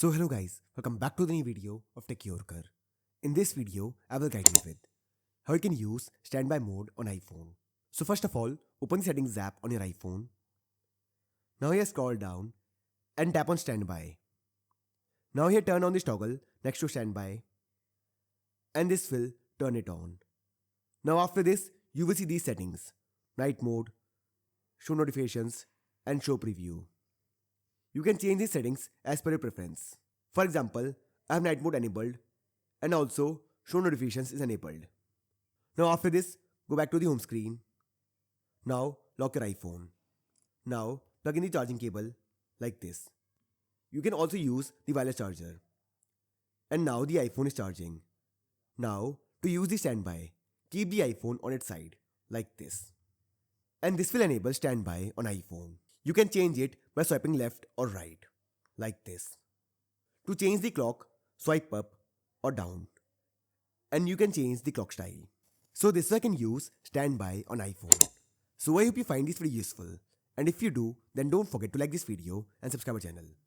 So hello guys, welcome back to the new video of Tech Yorker. In this video, I will guide you with how you can use standby mode on iPhone. So first of all, open the settings app on your iPhone. Now here scroll down and tap on standby. Now here turn on this toggle next to standby and this will turn it on. Now after this, you will see these settings: night mode, show notifications and show preview. You can change these settings as per your preference. For example, I have night mode enabled and also show notifications is enabled. Now after this, go back to the home screen. Now lock your iPhone. Now plug in the charging cable like this. You can also use the wireless charger. And now the iPhone is charging. Now to use the standby, keep the iPhone on its side like this. And this will enable standby on iPhone. You can change it by swiping left or right, like this. To change the clock, swipe up or down. And you can change the clock style. So this way I can use standby on iPhone. So I hope you find this video useful. And if you do, then don't forget to like this video and subscribe our channel.